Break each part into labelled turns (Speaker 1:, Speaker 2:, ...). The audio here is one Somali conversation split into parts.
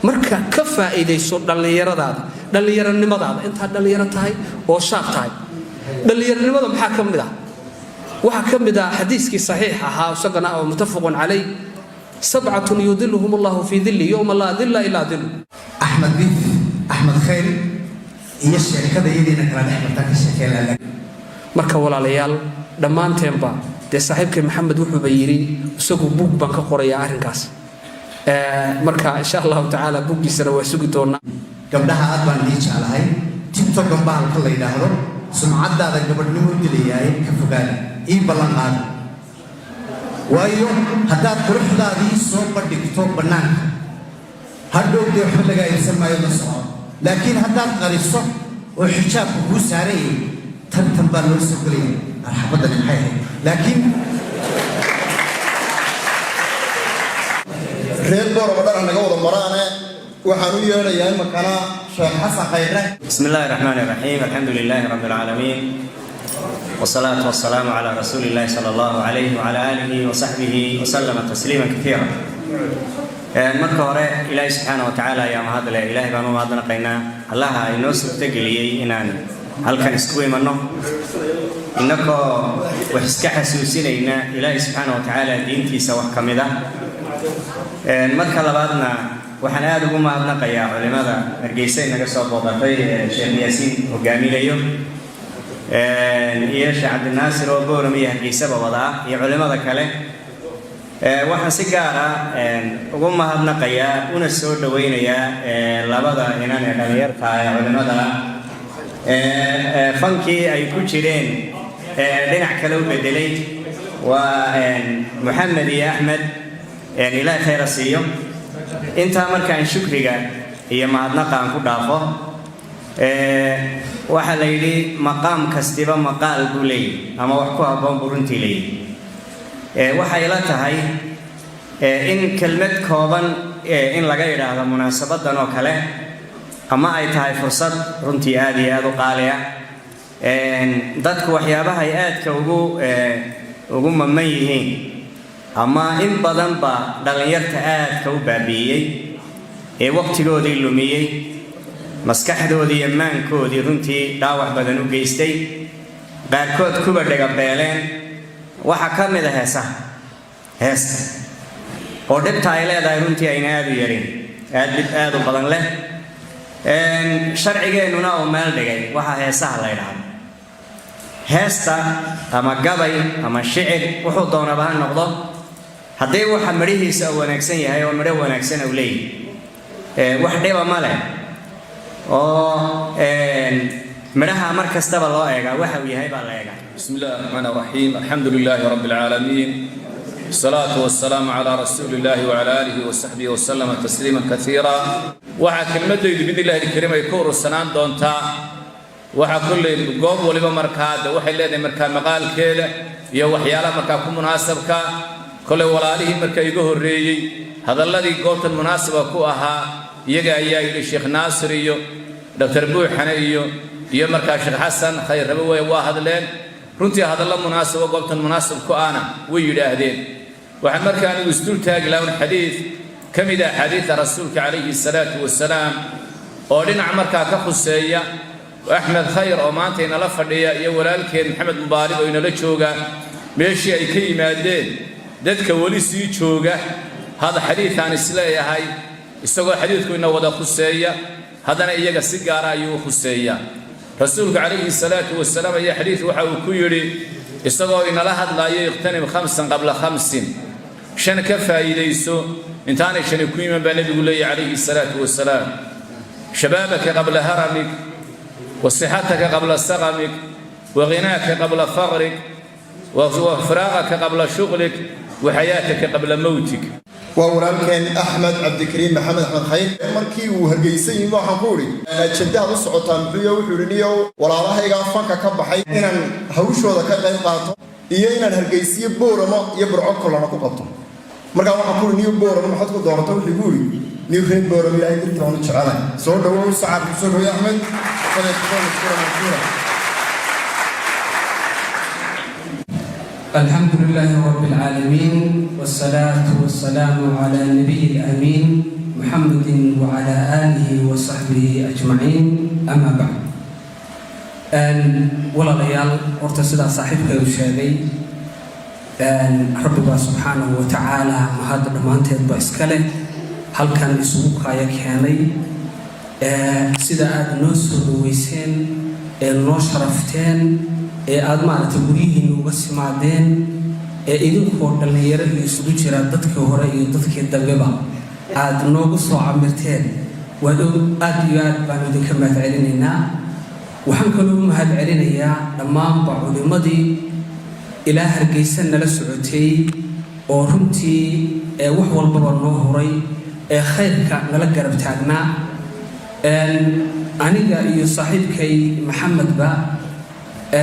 Speaker 1: marka ka faa'iideyso dhallinyaranimadaada inta dhalinyaro tahay oo shaab tahay dhallinyaranimada maxaa kamid ah waxa kamid ah xadiiskii saxiix ahaa isagana oo muttafaqun calayh سبعة يظلهم الله في ظل يوم لا ظل إلا ظل
Speaker 2: أحمد خير يشعر كذا يدينا كلام أحمد تكشكل لك
Speaker 1: marka walaalayaal dhamaanteenba صاحبك محمد wuxuu bayiri isagu buug baan ka qoraya arinkaas marka insha Allah ta'ala buugiisana waa sugi doona
Speaker 2: gabdhaha aad baan idin jecelahay TikTok baan ka leeyahay sumcadaada gabadhnimo dilayay ka fogaan ballan qaad waayo haddaad quruxdaadii soo bandhigto bannaanka hadhowdee waxba laga iibsan maayo la soco laakiin haddaad qariso oo xijaabku kuu saarayay tartan baa loo soo gelaya marxabadani maxay ahayd laakiin
Speaker 3: reer boorabadhana naga wada maraane waxaan u yeedhayaa imakana sheekh xasan khayre
Speaker 4: بسم الله الرحمن الرحيم الحمد لله رب العالمين والصلاة والسلام على رسول الله صلى الله عليه وعلى آله وصحبه وسلم تسليما كثيرا marka hore ilaahay subhanahu wa ta'ala ya mahadle ilaahay baan u mahadnaqaynaa allaha inoo suurtageliyay inaan halkan isku imanno inagoo wax iska xasuusinayna ilaahay subhanahu wa ta'ala diintiisa wax kamid ah marka labaadna waxaan aad ugu mahadnaqayaa culimada Hargeysa naga soo booqatay Sheekh Yaasiin hogaaminayo iyo Sheekh Cabdi Naasir oo booramiye Hargeysa wada iyo culimada kale waxaan si gaar ah ugu mahadnaqayaa una soo dhaweynayaa labada inaan ee dhalinyarta ah culimada fankii ay ku jireen dhinac kale u bedelay waa Maxamed iyo Ahmed ilaahay khayr siiyo inta markaan shukriga iyo mahadnaqaan ku dhaafo waxa la yiri maqaam kastiba maqaal buu leeyahay ama wax ku haboon buruntii leeyahay waxa ila tahay in kelmad kooban in laga yiraahdo munaasabadan oo kale ama ay tahay fursad runtii aad iyo aad u qaali ah dadku waxyaabaha ay aadka ugu mamman yihiin ama in badan ba dhalinyarta aadka u baabiyay waqtigoodii lumiyay maskaxdoodii iyo maankoodii runtii dhaawac badan u geystay qaarkood kuba dhaga beeleen waxa kamid ah heesta oo dhibta ay leedahay runtii ayna aad u yarin aad u badan leh sharcigeennuna oo meel dhigay waxa heesaha la yiraahdo heesta ama gabay ama shicir wuxuu doonaba ha noqdo haddii waxa midhihiisa wanaagsan yahay oo midho wanaagsan uu leeyahay wax dhiba ma leh oo midhaha mar kastaba loo eegaa waxa uu yahay baa la eegaa
Speaker 5: بسم الله الرحمن الرحيم الحمد لله رب العالمين الصلاة والسلام على رسول الله وعلى آله وصحبه وسلم تسليما كثيرا وحا كلمة بإذن الله الكريم يكون السنان دونتا وحا كل قوم ولما مركاد وحا اللي مركاد مقال كيلة يا وحيالا مركاد كم مناسبك كل ولاله مركاد يقوه الرئي هذا الذي قلت المناسبة كوها يجا إياه الشيخ ناصر دكتور بوي حنيو يا مركاد الشيخ حسن خير ربوي واحد لين runtii hadalla munaasabo goobtan munaasab ku aana way yiraahdeen waxa markaan uu isdul taag lawn xadiis kamida xadiisa rasuulka kaleeyhi salaatu wasalaam oo dhinac markaa ka khuseeya Ahmed Khayr oo maanta inala fadhiya iyo walaalkeen Maxamed Mubaarak oo inala jooga meeshii ay ka yimaadeen dadka wali sii jooga hada xadiisaan isleeyahay isagoo xadiisku ina wada khuseeya hadana iyaga si gaar ah ayuu khuseeya رسولك عليه الصلاة والسلام يا حديث وحاو كيري استغوا إن الله لا يغتنم خمسا قبل خمس شن كفى يليسو انتاني شن يكون من بنبي لي عليه الصلاة والسلام شبابك قبل هرمك وصحتك قبل سقمك وغناك قبل فقرك وفراغك قبل شغلك وحياتك قبل موتك
Speaker 3: وورالكين أحمد عبد الكريم محمد أحمد خير مركي وهرجيسي ما حقولي شدها الصعوطان بيو وحورنيو ولا راح يقفن كبحي إن هوش وذا كذا قاطع إيانا الهرجيسي بورما يبرع كل أنا كقطع مركا ما حقول نيو بورما ما حد كدارته يقولي نيو خير بورما لا يدري تاني شغالة صور دوام ساعة بصور يا أحمد
Speaker 1: الحمد لله رب العالمين والصلاة والسلام على النبي الأمين محمد وعلى آله وصحبه أجمعين أما بعد ولا ليال ورتسدا صاحبك وشاغي رب سبحانه وتعالى ما هذا ضمانته باسكله هل كان يسوق يا كاني سدا aad noo soo dhaweyseen noo sharafteen aad maaragtay gurihiina uga simaadeen idinkoo dhalinyaro iyo isugu jira dadkii hore iyo dadkii dambeba aad noogu soo camirteen waa aad iyo aad baan idinka mahadcelinaynaa waxaan kaloo mahadcelinayaa dhammaanba culimadii ilaa Hargeysa nala socotay oo runtii wax walbaba noo horay khayrka nala garab taagnaa aniga iyo saaxiibkay Maxamed ba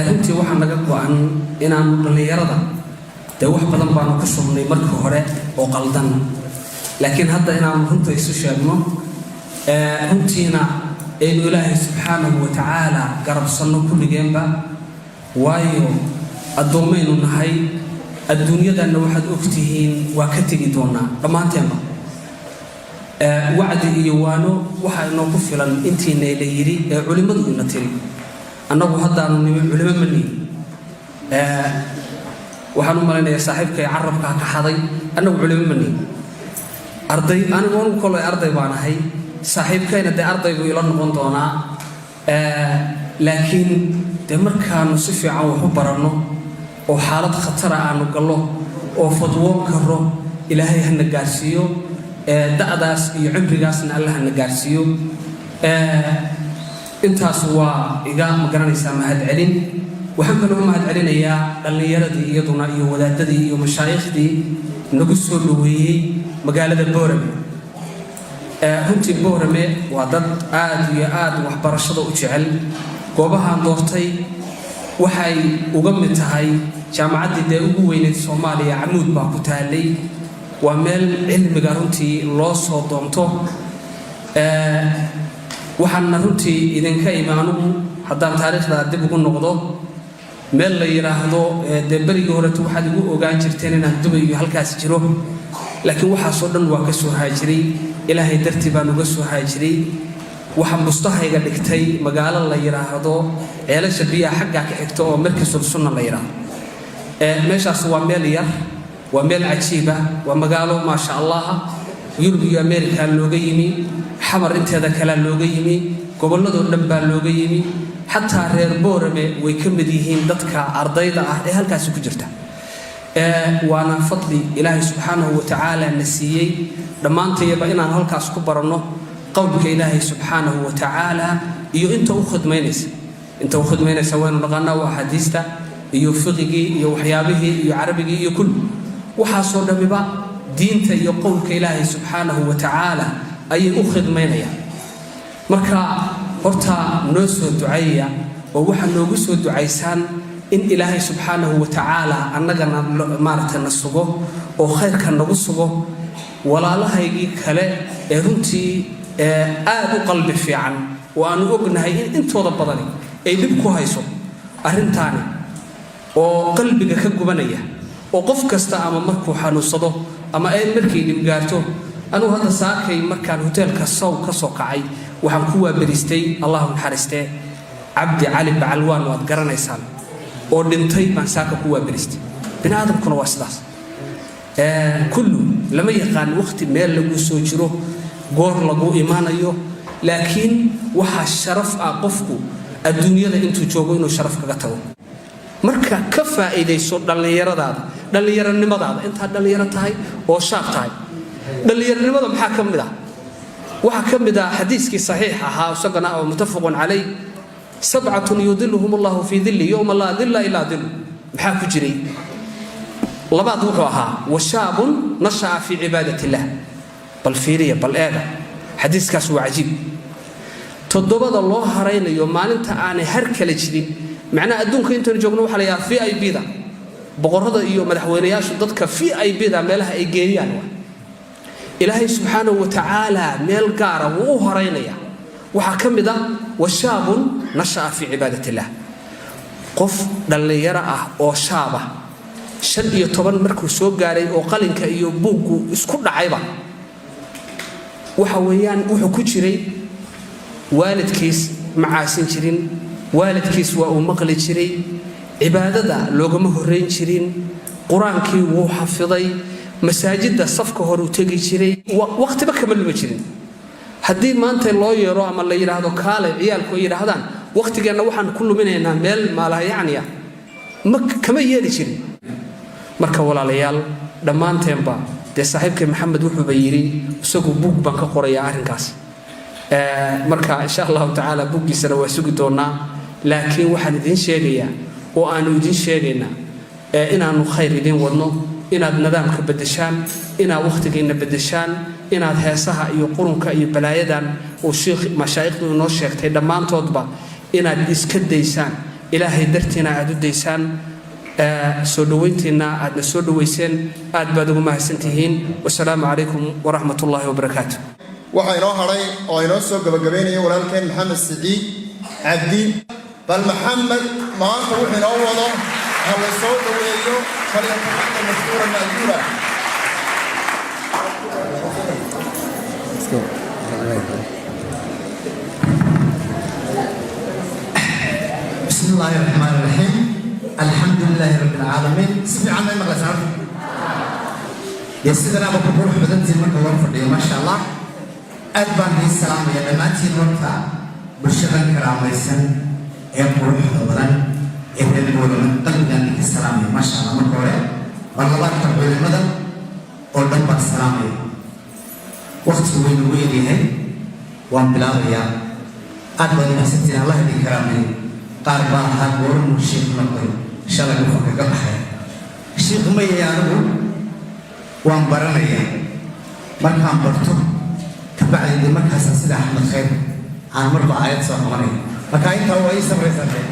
Speaker 1: runtii waxaan naga go'an inaan dhalinyarada wax badan baan ku sugnay markii hore oo qaldan laakiin hadda inaan runta isu sheegno runtiina ilaahay subhanahu wa ta'ala garabsano kulligeenba waayo adoomeynu nahay adduunyadana waxaad ogtihiin waa ka tagi doonaa dhamaanteena wacdi iyo waano waxa inoo ku filan intiina la yiri culimadu ina tiri annagu haddaanu nimi culimo mani waxaan u maleynayaa saaxiibkay carabka ka xaday annagu culimo mani arday anigu kolay arday baan ahay saaxiibkayna de ardaygu ila noqon doonaa laakiin de markaanu si fiican wax u baranno oo xaalad khatar ah aanu gallo oo fadwoon karo ilaahay hana gaarsiiyo da'daas iyo cimrigaasna Allah hana gaarsiiyo intaas waa iga magaranaysaa mahadcelin waxaan kaloo mahadcelinayaa dhalinyaradii iyaduna iyo wadaadadii iyo mashaayiikhdii nagu soo dhaweeyay magaalada Boorame runtii Boorame waa dad aad iyo aad waxbarashada u jecel goobahan doortay waxay uga mid tahay jaamacaddii ugu weyneed Soomaaliya Camuud baa ku taalay waa meel cilmiga runtii loo soo doonto waxaan runtii idinka imaanu haddaan taariikhda dib ugu noqdo meel la yiraahdo berigii hore waxaad igu ogaan jirteen inaan Dubai iyo halkaas jiro laakiin waxa soo dhan waa ka soo haajiray ilaahay dartii baan uga soo haajiray waxaan mustahayga dhigtay magaalo la yiraahdo ceelasha biyaha xagga ka xigto oo markiisul sunna la yiraahdo meeshaas waa meel yar waa meel cajiib ah waa magaalo ma sha Allah Yurub iyo America looga yimi xamar inteeda kala looga yimi gobolladoo dhan baa looga yimi xataa reer Boorame way ka mid yihiin dadka ardayda ah ee halkaas ku jirta waana fadli ilaahay subhanahu wa ta'ala nasiyay dhamaantayba inaan halkaas ku baranno qowlka ilaahay subhanahu wa ta'ala iyo inta u khidmaynaysa waanu naqaanaa waa hadiista iyo fiqigi iyo waxyaabihii iyo carabigi iyo kullu waxa soo dhamiba diinta iyo qowlka ilaahay subhanahu wa ta'ala ay u khidmaynayaan marka horta noo soo duceeya oo waxa noogu soo duceysaan in ilaahay subhanahu wa ta'ala annagana maartana sugo oo khayrka nagu sugo walaalahaygii kale ee runtii aad u qalbi fiican oo aan ognahay in intooda badan ay dib ku hayso arintaani oo qalbiga ka gubanaya oo qof kasta ama markuu xanuunsado ama ay markii dib gaarto anu hadda saakay markaan hotelka Sow ka soo kacay waxaan ku waabaristay Allahu naxariiste Abdi Ali Bacalwaan waad garanaysaan oo dhintay baan saaka ku waabaristay binaadamkuna waa sidaas kullu lama yaqaan waqti meel lagu soo jiro goor lagu imaanayo laakiin waxa sharaf ah qofku adduunyada intuu joogo inuu sharaf kaga tago marka ka faa'iideyso dhalinyaranimadaada inta dhalinyaro tahay oo shaab tahay dhalinyaranimada maxaa kamid ah waxa kamid ah xadiiskii saxiix ahaa isagana oo muttafaqun calay sab'atun yudilluhum Allahu fi dhilli yawma la dhilla illa dhill maxaa ku jiray labaad wuxuu ahaa washaabun nasha'a fi ibadatillah bal fiiriya bal eega xadiiskaas waa cajiib todobada loo haraynayo maalinta aan har kala jirin macna adduunka intaan joogno waxa la yahay VIP da boqorada iyo madaxweynayaashu dadka VIP da meelaha ay geeyaan ilaahay subhanahu wa ta'ala meel gaar ah uu horeynaya waxa kamid ah washaabun nasha'a fi ibadatillah qof dhalinyaro ah oo shaaba 15 markuu soo gaaray oo qalinka iyo buugu isku dhacayba waxa weeyaan wuxuu ku jiray waalidkiis macaasin jirin waalidkiis waa uu maqli jiray cibaadada loogama horeyn jirin quraankii wuu xafiday masaajidda safka hor u tagi jiray waqtiba kama luma jirin haddii maanta loo yeero ama la yiraahdo kaale ciyaalku ay yiraahdaan waqtigeena waxaan ku luminaynaa meel maalaayacniya ma kama yeeli jirin marka walaalayaal dhammaanteenba dee saaxiibkay maxamed wuxuuba yidhi isagu buug baan ka qorayaa arrinkaas marka insha allahu tacaala buuggiisana waa sugi doonaa laakiin waxaan idiin sheegayaa oo aanu idiin sheegaynaa inaanu khayr idiin wadno inaad nidaamka beddeshaan inaad waqtigiina beddeshaan inaad heesaha iyo qurunka iyo balaayadan uu sheekh mashaayikhdu inoo sheegtay dhammaantoodba inaad iska daysaan ilaahay dartiina aad u daysaan soo dhaweyntiina aadna soo dhaweyseen aad baad ugu mahadsantihiin wasalaamu calaykum waraxmatullaahi wabarakaatu
Speaker 3: waxaa inoo hadhay oo inoo soo gabagabaynaya walaalkeen maxamed siciid cabdi bal maxamed maanta wuxuu inoo wado ha la soo dhaweeyo falyatafadal mashkuuran ma'juura
Speaker 2: بسم الله الرحمن الرحيم الحمد لله رب العالمين سمع عنا مغلس عرض يا سيدنا أبو بكر حمدان زي ما كلام فردي ما شاء الله أدبان لي السلام يا بناتي نورتا بالشغل كرام يسن يا بروح حضران ابن الولد قلبنا لك السلام ما شاء الله مكورة والله تقبل المدى قلبنا بالسلام وقت وين وين هي وان بلا يا أدبان لي ستين الله يدي كرامي قاربا هاقور الشيخ نقول إن شاء الله نفكر قبحة الشيخ ما يعرفه وان برانيا ما كان برتو تبع لي ما كان سلسلة أحمد خير عن مرضى آيات صحواني ما كان يتهوى أي سبري سبري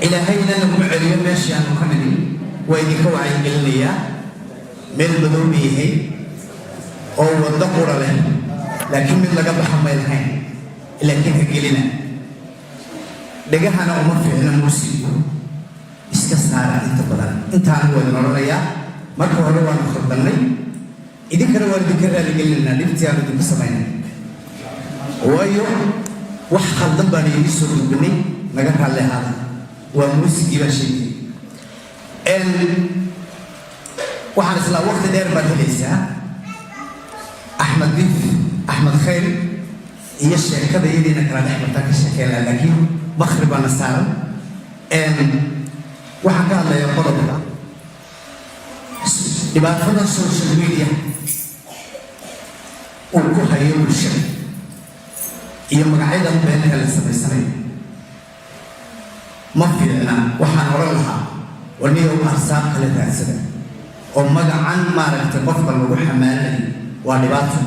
Speaker 2: إلهينا نقول اليوم ماشي عن مكملين وإذا كوعي قلنيا من بدوبيه أو الدقور له لكن من لقب حمل هين لكن هجلنا دجاهنا أمر فينا موسيقى استثناء أنت بدل أنت عنو النورية ما كهرباء نخدمني إذا كانوا ذكر رجلنا نبتيار دي بسمين ويوم وحخل دبني يسوع بني نجح على هذا وموسيقى بشيء وحنا سلا وقت دير بدلسة أحمد خير هي الشركة بيدي نكرا أحمد تاك الشكل لكن مخرب أنا سالم وحكى الله يقول بها يبقى فضل السوشيال ميديا وكل يوم الشيء يوم قاعدة بينك لسه ما في لنا وحنا ورلها ونيوم أرساق لتأسد ومجا عن معركة بفضل وحمالي ونباته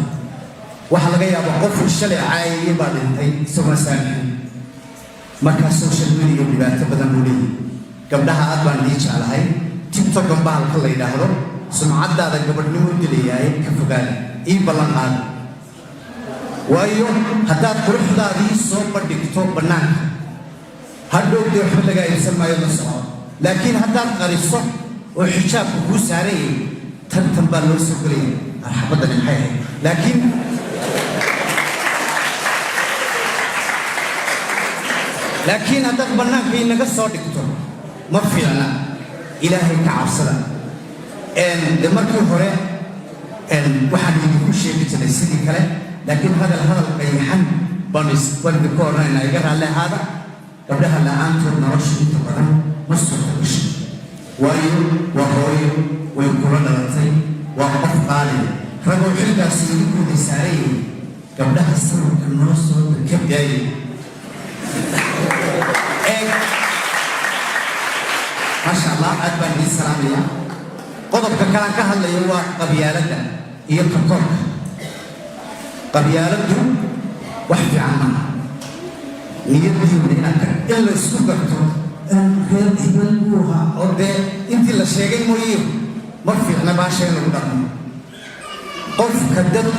Speaker 2: وحلقة يا بقف الشلع عاي بعد انتي سوى سامي ما كان سوشيال ميديا نباته بدل مولي قبلها أدبان ليش على هاي تيك توك مبال كل يدهرو سمعت هذا قبل نمو دلياي كفقالي إيه بلان هذا ويوم حتى تروح هذه صوب ديكتور بنان هدوك دي حلقة يسمى يوم الصلاة لكن حتى قريصة وحجاب كوس عليه تنبال لو سكري الحبض الحياة لكن هذا بنان في نقص ديكتور ما في لنا إلهي كعبسنا لما كل هراء واحد يقول شيء مثل السيد كله لكن هذا القيحان بنس والذكورنا إن يجرى على هذا قبلها لا أنتم نرشد تقدم مستقبلش وهوي ويقولون لطي وقف قالي رجل حلقة سيدكم لساري قبلها السنة النصر كيف جاي ما شاء الله أدبر لي السلامية قضب كلام كهلا يوا قبيالته هي الكرك قبيالته وحدي عنها يدي من أكل إلا سكرته غير إبلوها أو ده أنت اللي شيء مهم ما في أنا بعشق نقدر قف كذب